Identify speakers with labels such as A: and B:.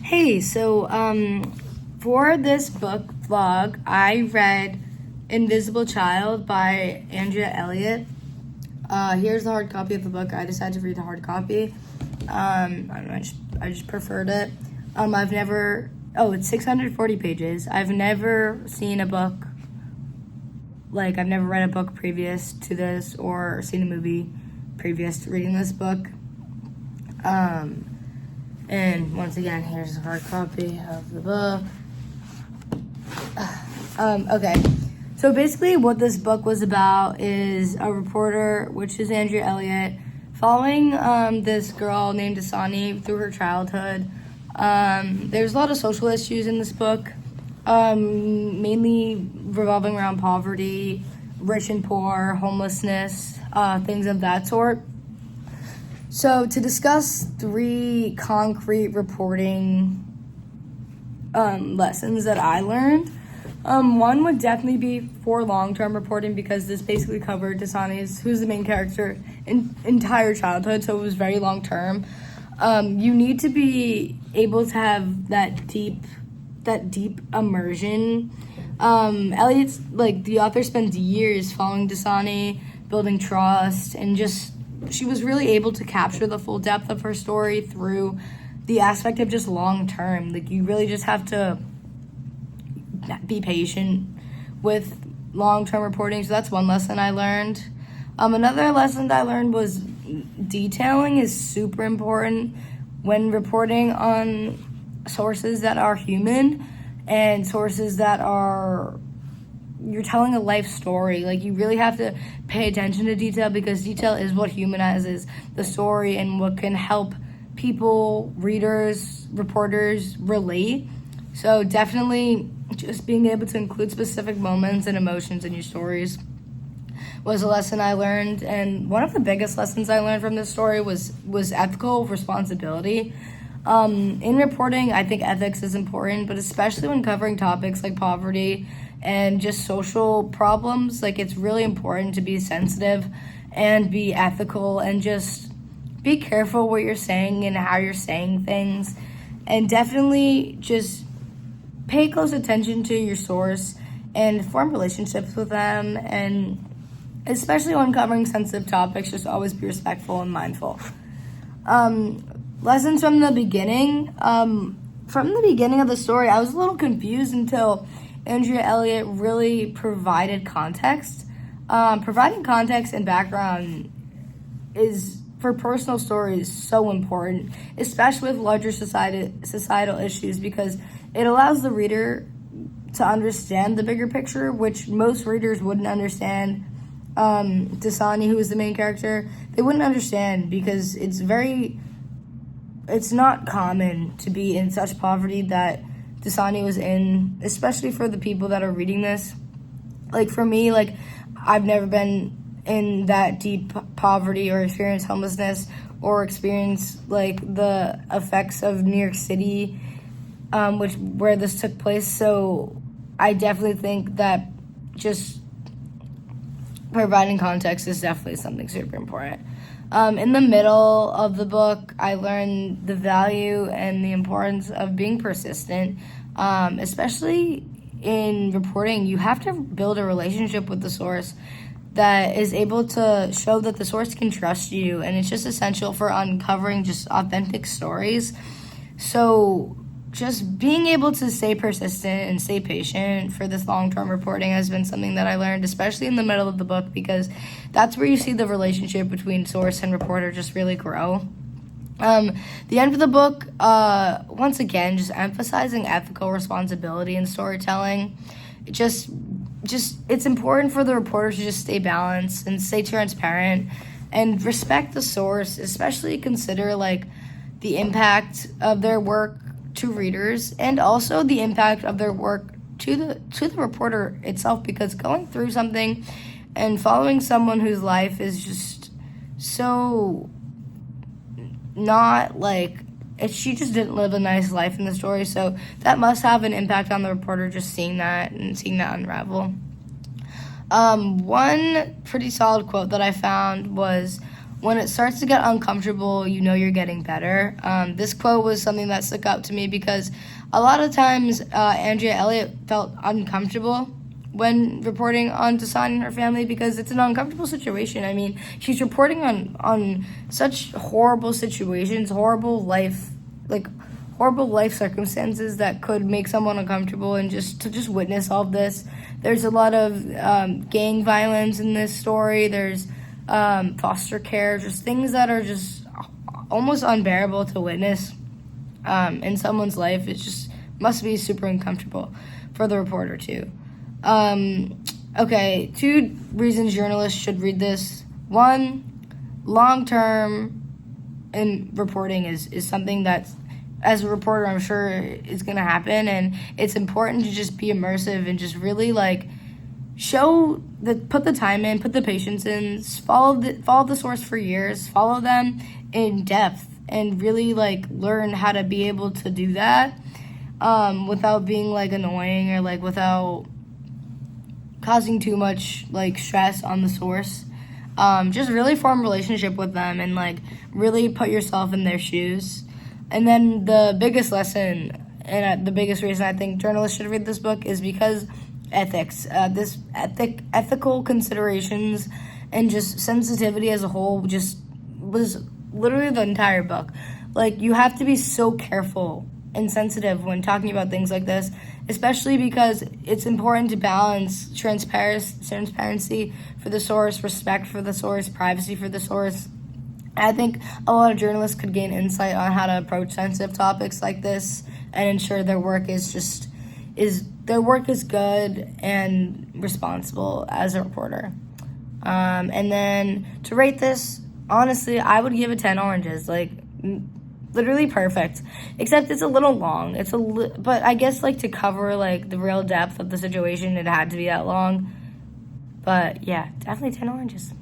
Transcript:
A: Hey, for this book vlog, I read Invisible Child by Andrea Elliot. Here's the hard copy of the book. I decided to read the hard copy. I don't know, I just preferred it. It's 640 pages. I've never seen a book, I've never read a book previous to this or seen a movie previous to reading this book. And once again, here's a hard copy of the book. Okay. So basically what this book was about is a reporter, which is Andrea Elliot, following this girl named Dasani through her childhood. There's a lot of social issues in this book, mainly revolving around poverty, rich and poor, homelessness, things of that sort. So to discuss 3 concrete reporting lessons that I learned, one would definitely be for long-term reporting, because this basically covered Dasani's, who's the main character, entire childhood, so it was very long-term. You need to be able to have that deep immersion. Elliot's, the author spends years following Dasani, building trust, and she was really able to capture the full depth of her story through the aspect of just long-term. You really just have to be patient with long-term reporting. So that's one lesson I learned. Another lesson that I learned was detailing is super important when reporting on sources that are human and sources that you're telling a life story. You really have to pay attention to detail, because detail is what humanizes the story and what can help people, readers, reporters relate. So definitely just being able to include specific moments and emotions in your stories was a lesson I learned. And one of the biggest lessons I learned from this story was ethical responsibility. In reporting, I think ethics is important, but especially when covering topics like poverty and just social problems, it's really important to be sensitive and be ethical and just be careful what you're saying and how you're saying things, and definitely just pay close attention to your source and form relationships with them, and especially when covering sensitive topics, just always be respectful and mindful. Lessons from the beginning. From the beginning of the story, I was a little confused until Andrea Elliot really provided context. Providing context and background is, for personal stories, so important, especially with larger societal issues, because it allows the reader to understand the bigger picture, which most readers wouldn't understand. Dasani, who is the main character, they wouldn't understand, because it's not common to be in such poverty that Dasani was in, especially for the people that are reading this. For me, I've never been in that deep poverty or experienced homelessness or experienced the effects of New York City, where this took place. So I definitely think that just providing context is definitely something super important. In the middle of the book, I learned the value and the importance of being persistent, especially in reporting. You have to build a relationship with the source that is able to show that the source can trust you, and it's just essential for uncovering just authentic stories. So just being able to stay persistent and stay patient for this long-term reporting has been something that I learned, especially in the middle of the book, because that's where you see the relationship between source and reporter just really grow. The end of the book, once again, just emphasizing ethical responsibility in storytelling. It's important for the reporter to just stay balanced and stay transparent and respect the source, especially consider the impact of their work to readers, and also the impact of their work to the reporter itself, because going through something and following someone whose life is just so not she just didn't live a nice life in the story, so that must have an impact on the reporter, just seeing that unravel. One pretty solid quote that I found was, when it starts to get uncomfortable, you know you're getting better. This quote was something that stuck out to me because a lot of times Andrea Elliot felt uncomfortable when reporting on Dasani and her family because it's an uncomfortable situation. I mean, she's reporting on such horrible situations, horrible life circumstances that could make someone uncomfortable, and to witness all of this. There's a lot of gang violence in this story. There's foster care, just things that are just almost unbearable to witness in someone's life. It just must be super uncomfortable for the reporter too. Okay, 2 reasons journalists should read this. 1, long-term in reporting is something that's, as a reporter, I'm sure is going to happen, and it's important to just be immersive and just really put the time in, put the patience in, follow the source for years, follow them in depth, and really learn how to be able to do that without being annoying or without causing too much stress on the source. Just really form a relationship with them and really put yourself in their shoes. And then the biggest lesson and the biggest reason I think journalists should read this book is because ethics, ethical considerations, and just sensitivity as a whole just was literally the entire book. You have to be so careful and sensitive when talking about things like this, especially because it's important to balance transparency for the source, respect for the source, privacy for the source. I think a lot of journalists could gain insight on how to approach sensitive topics like this and ensure their work is good and responsible as a reporter. And then to rate this, honestly, I would give it 10 oranges. Literally perfect. Except it's a little long. But I guess to cover the real depth of the situation, it had to be that long. But yeah, definitely 10 oranges.